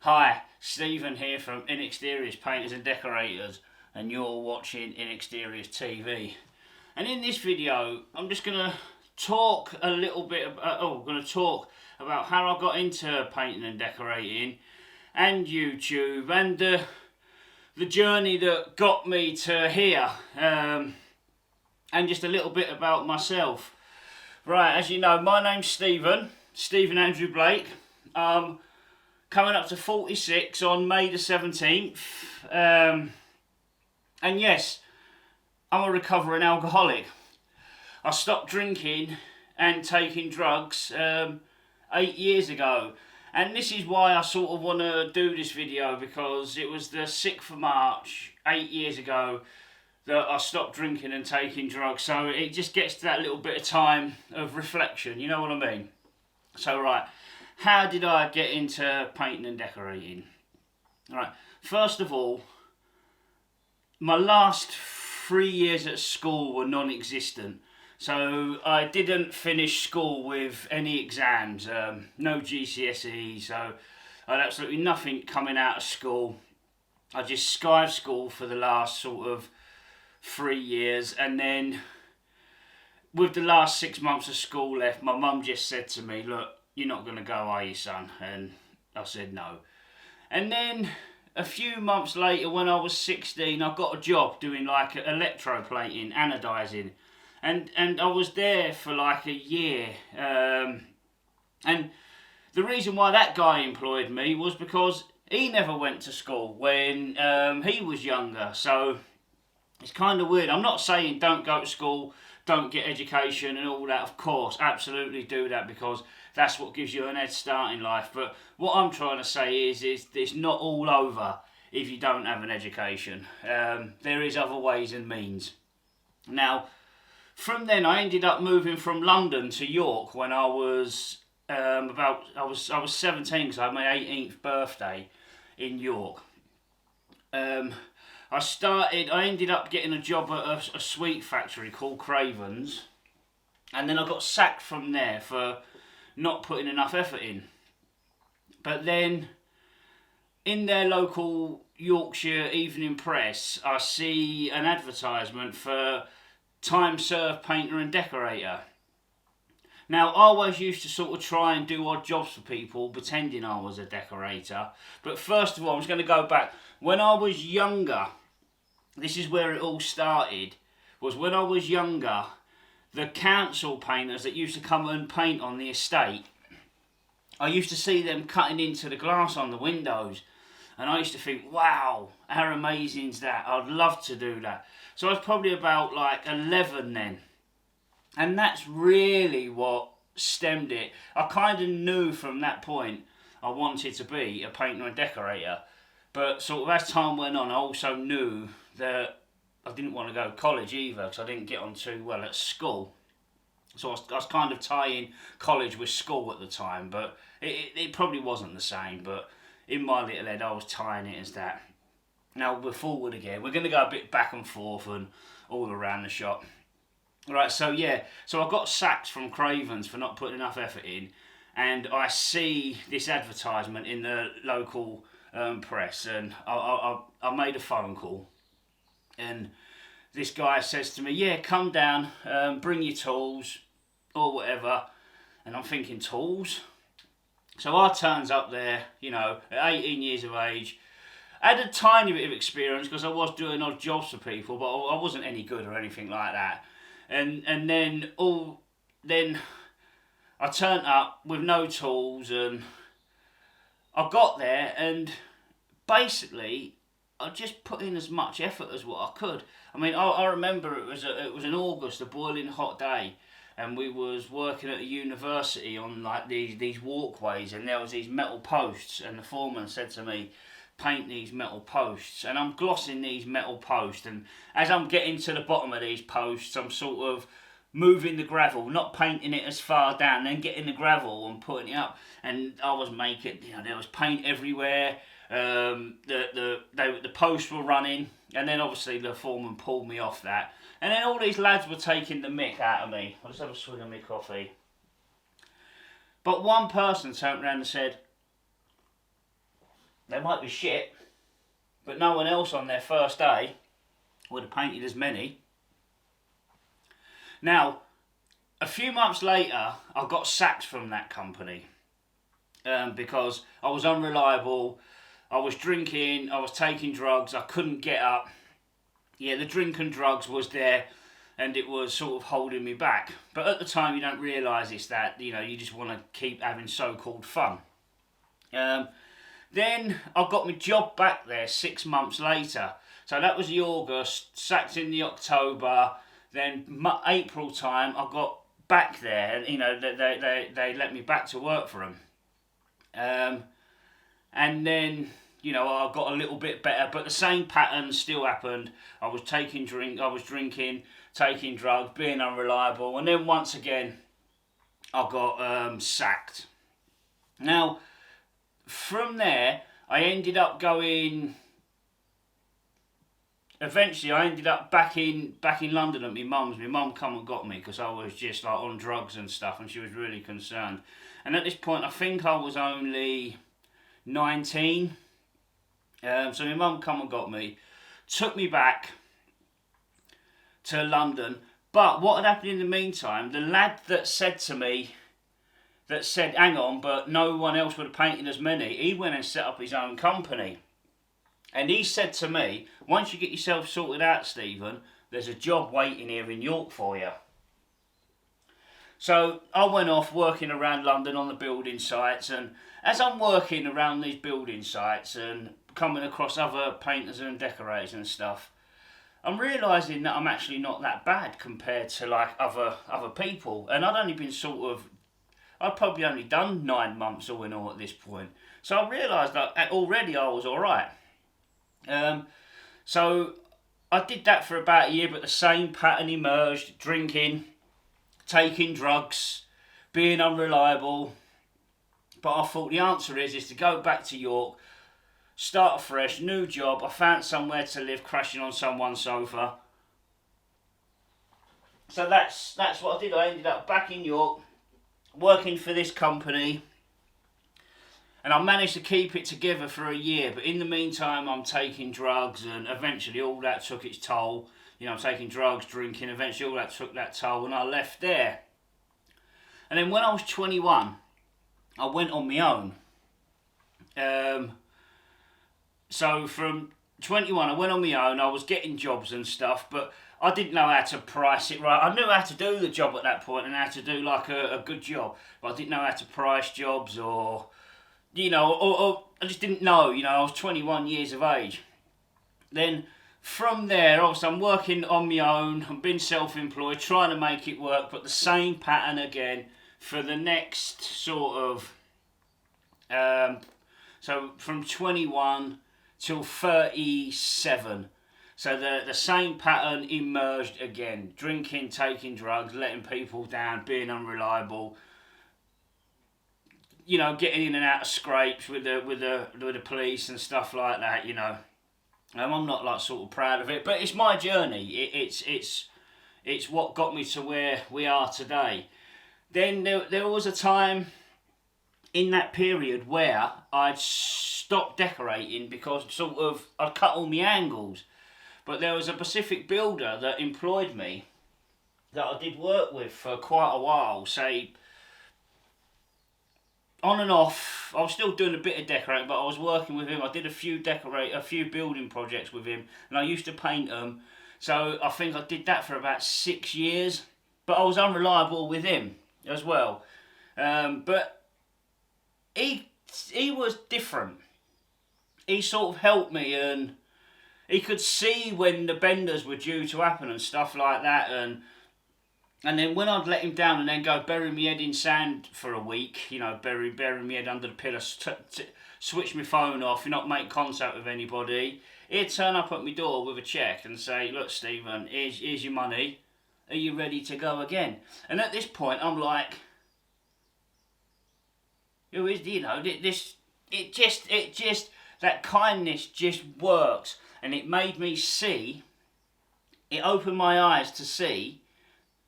Hi, Stephen here from Inexteriors Painters and Decorators, and you're watching Inexteriors TV. And in this video, I'm just going to talk a little bit about how I got into painting and decorating, and YouTube, and the journey that got me to here, and just a little bit about myself. Right, as you know, my name's Stephen Andrew Blake. Coming up to 46 on May the 17th. And yes, I'm a recovering alcoholic. I stopped drinking and taking drugs 8 years ago. And this is why I sort of want to do this video, because it was the 6th of March, 8 years ago, that I stopped drinking and taking drugs. So it just gets to that little bit of time of reflection, you know what I mean? So right, how did I get into painting and decorating? Right, first of all, my last 3 years at school were non-existent. So I didn't finish school with any exams, no GCSE, so I had absolutely nothing coming out of school. I just skived school for the last sort of 3 years, and then with the last 6 months of school left, my mum just said to me, look, you're not going to go, are you, son? And I said no. And then a few months later, when I was 16, I got a job doing like electroplating, anodizing. And I was there for like a year. And the reason why that guy employed me was because he never went to school when he was younger. So it's kind of weird. I'm not saying don't go to school, don't get education and all that. Of course, absolutely do that, because that's what gives you an head start in life. But what I'm trying to say is it's not all over if you don't have an education. There is other ways and means. Now, from then I ended up moving from London to York when I was I was 17, because I had my 18th birthday in York. I ended up getting a job at a sweet factory called Craven's, and then I got sacked from there for not putting enough effort in. But then in their local Yorkshire Evening Press, I see an advertisement for time served painter and decorator. Now, I always used to sort of try and do odd jobs for people, pretending I was a decorator. But first of all, I'm just going to go back. When I was younger, this is where it all started, was when I was younger, the council painters that used to come and paint on the estate, I used to see them cutting into the glass on the windows, and I used to think, wow, how amazing is that? I'd love to do that. So I was probably about like 11 then, and that's really what stemmed it. I kind of knew from that point I wanted to be a painter and decorator, but sort of as time went on, I also knew that I didn't want to go to college either, because I didn't get on too well at school. So I was kind of tying college with school at the time, but it probably wasn't the same. But in my little head, I was tying it as that. Now we're forward again. We're going to go a bit back and forth and all around the shop. Right, so yeah, so I got sacked from Craven's for not putting enough effort in, and I see this advertisement in the local press, and I made a phone call. And this guy says to me, yeah, come down, bring your tools or whatever. And I'm thinking, tools? So I turns up there, you know, at 18 years of age. I had a tiny bit of experience because I was doing odd jobs for people, but I wasn't any good or anything like that. And then I turned up with no tools, and I got there, and basically I just put in as much effort as what I could. I mean, I remember it was in August, a boiling hot day, and we was working at a university on like these walkways, and there was these metal posts, and the foreman said to me, paint these metal posts, and I'm glossing these metal posts, and as I'm getting to the bottom of these posts, I'm sort of moving the gravel, not painting it as far down, then getting the gravel and putting it up, and I was making, you know, there was paint everywhere. The posts were running, and then obviously the foreman pulled me off that, and then all these lads were taking the mick out of me. I'll just have a swig of my coffee. But one person turned around and said, They might be shit, but no one else on their first day would have painted as many. Now, a few months later, I got sacked from that company because I was unreliable, I was drinking, I was taking drugs, I couldn't get up. Yeah, the drink and drugs was there, and it was sort of holding me back. But at the time, you don't realise it's that, you just want to keep having so-called fun. Then I got my job back there 6 months later. So that was the August, sacked in the October. Then April time, I got back there, and they let me back to work for them. And then I got a little bit better, but the same pattern still happened. I was drinking, taking drugs, being unreliable, and then once again, I got sacked. Now, from there, I ended up going. Eventually, I ended up back in London at my mum's. My mum come and got me because I was just like on drugs and stuff, and she was really concerned. And at this point, I think I was only 19. So my mum come and got me, took me back to London. But what had happened in the meantime, the lad that said, hang on, but no one else would have painted as many, he went and set up his own company. And he said to me, once you get yourself sorted out, Stephen, there's a job waiting here in York for you. So I went off working around London on the building sites, and as I'm working around these building sites and coming across other painters and decorators and stuff, I'm realising that I'm actually not that bad compared to like other people. And I'd probably only done 9 months all in all at this point. So I realised that already I was alright. So I did that for about a year, but the same pattern emerged: drinking, taking drugs, being unreliable. But I thought the answer is to go back to York, start afresh, new job. I found somewhere to live, crashing on someone's sofa. So that's what I did. I ended up back in York, working for this company. And I managed to keep it together for a year, but in the meantime I'm taking drugs, and eventually all that took its toll. I'm taking drugs, drinking, eventually all that took that toll, and I left there. And then when I was 21, I went on my own. So from 21 I went on my own, I was getting jobs and stuff, but I didn't know how to price it right. I knew how to do the job at that point and how to do like a good job, but I didn't know how to price jobs or I just didn't know, I was 21 years of age. Then from there, obviously I'm working on my own, I'm being self-employed, trying to make it work, but the same pattern again for the next sort of, so from 21 till 37. So the same pattern emerged again: drinking, taking drugs, letting people down, being unreliable, getting in and out of scrapes with the police and stuff like that. I'm not like sort of proud of it, but it's my journey. It's what got me to where we are today. Then there was a time in that period where I'd stopped decorating because I'd cut all my angles. But there was a Pacific builder that employed me that I did work with for quite a while, say on and off. I was still doing a bit of decorating, but I was working with him. I did a few building projects with him, and I used to paint them. So I think I did that for about 6 years, but I was unreliable with him as well. But he was different. He sort of helped me, and he could see when the benders were due to happen and stuff like that, and then when I'd let him down and then go bury my head in sand for a week, bury my head under the pillow, switch my phone off, not make contact with anybody, he'd turn up at my door with a cheque and say, "Look, Stephen, here's your money. Are you ready to go again?" And at this point, I'm like, who is, this? It just that kindness just works, and it made me see. It opened my eyes to see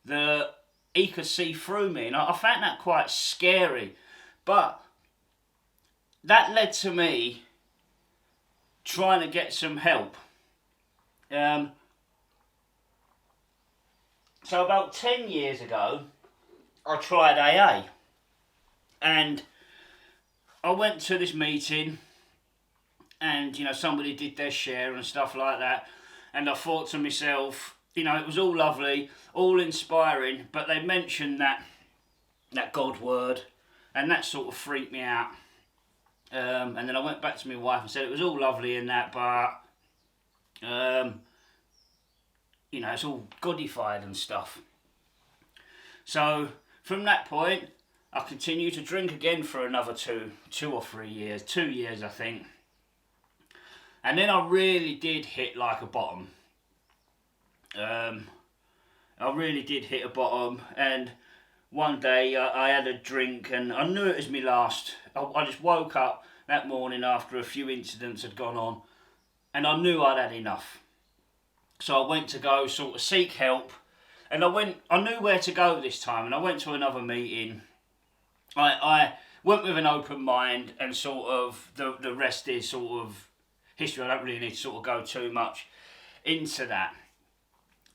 that he could see through me, and I found that quite scary. But that led to me trying to get some help. So about 10 years ago, I tried AA, and I went to this meeting, and you know, somebody did their share and stuff like that, and I thought to myself, you know, it was all lovely, all inspiring, but they mentioned that God word, and that sort of freaked me out. And then I went back to my wife and said it was all lovely and that, but you know, it's all godified and stuff. So from that point, I continued to drink again for another two or 3 years, 2 years I think. And then I really did hit like a bottom. I really did hit a bottom, and one day I had a drink, and I knew it was my last. I just woke up that morning after a few incidents had gone on, and I knew I'd had enough. So I went to go sort of seek help, and I knew where to go this time, and I went to another meeting. I went with an open mind, and sort of the rest is sort of history. I don't really need to sort of go too much into that.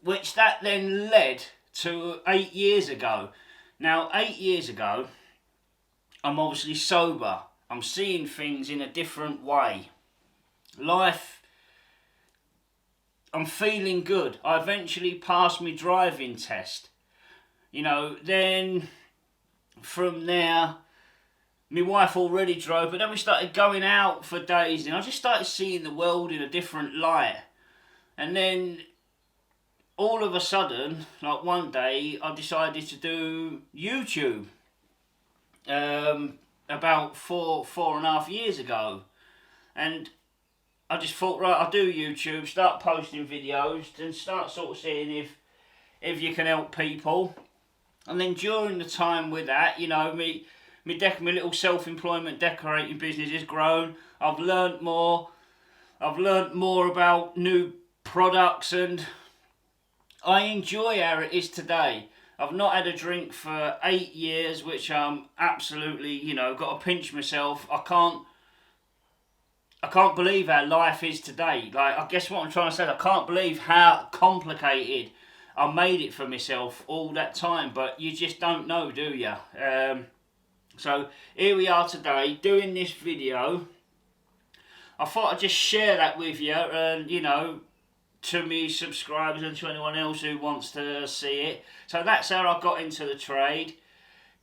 Which that then led to 8 years ago. Now, 8 years ago, I'm obviously sober. I'm seeing things in a different way. Life, I'm feeling good. I eventually passed my driving test. You know, then from there, my wife already drove, but then we started going out for days, and I just started seeing the world in a different light. And then all of a sudden, like one day, I decided to do YouTube. About four and a half years ago, and I just thought, right, I'll do YouTube, start posting videos, and start sort of seeing if you can help people. And then during the time with that, you know, my little self-employment decorating business has grown. I've learnt more. I've learnt more about new products, and I enjoy how it is today. I've not had a drink for 8 years, which I'm absolutely, you know, got to pinch myself. I can't believe how life is today. Like, I guess what I'm trying to say, I can't believe how complicated I made it for myself all that time, but you just don't know, do you? So here we are today, doing this video. I thought I'd just share that with you, and you know, to me subscribers and to anyone else who wants to see it. So that's how I got into the trade.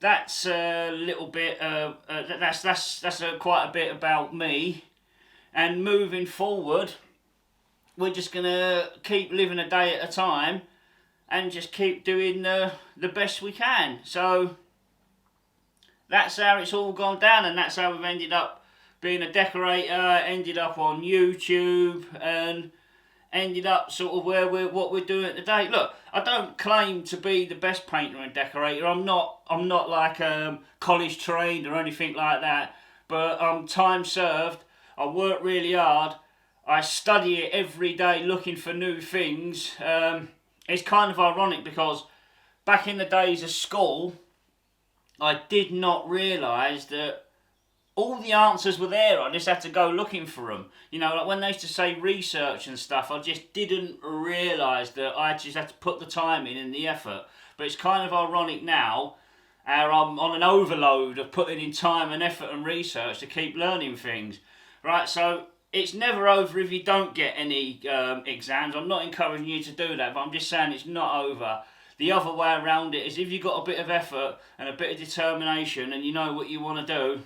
That's a little bit. That's quite a bit about me. And moving forward, we're just gonna keep living a day at a time, and just keep doing the best we can. So that's how it's all gone down, and that's how we've ended up being a decorator. Ended up on YouTube, and ended up sort of what we're doing today. Look, I don't claim to be the best painter and decorator. I'm not like college trained or anything like that. But I'm time served. I work really hard. I study it every day, looking for new things. It's kind of ironic because back in the days of school, I did not realise that all the answers were there. I just had to go looking for them. You know, like when they used to say research and stuff, I just didn't realise that I just had to put the time in and the effort. But it's kind of ironic now how I'm on an overload of putting in time and effort and research to keep learning things. Right, so it's never over if you don't get any exams. I'm not encouraging you to do that, but I'm just saying it's not over. The other way around it is if you've got a bit of effort and a bit of determination and you know what you want to do,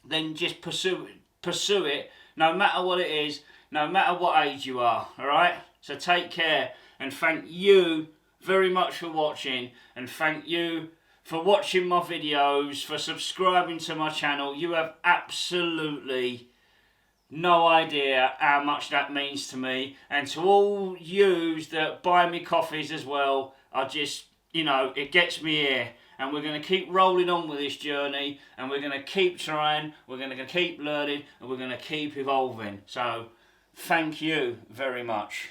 then just pursue it, no matter what it is, no matter what age you are, alright? So take care, and thank you very much for watching, and thank you for watching my videos, for subscribing to my channel. You have absolutely no idea how much that means to me, and to all yous that buy me coffees as well. I just, you know, it gets me here. And we're going to keep rolling on with this journey, and we're going to keep trying, we're going to keep learning, and we're going to keep evolving. So, thank you very much.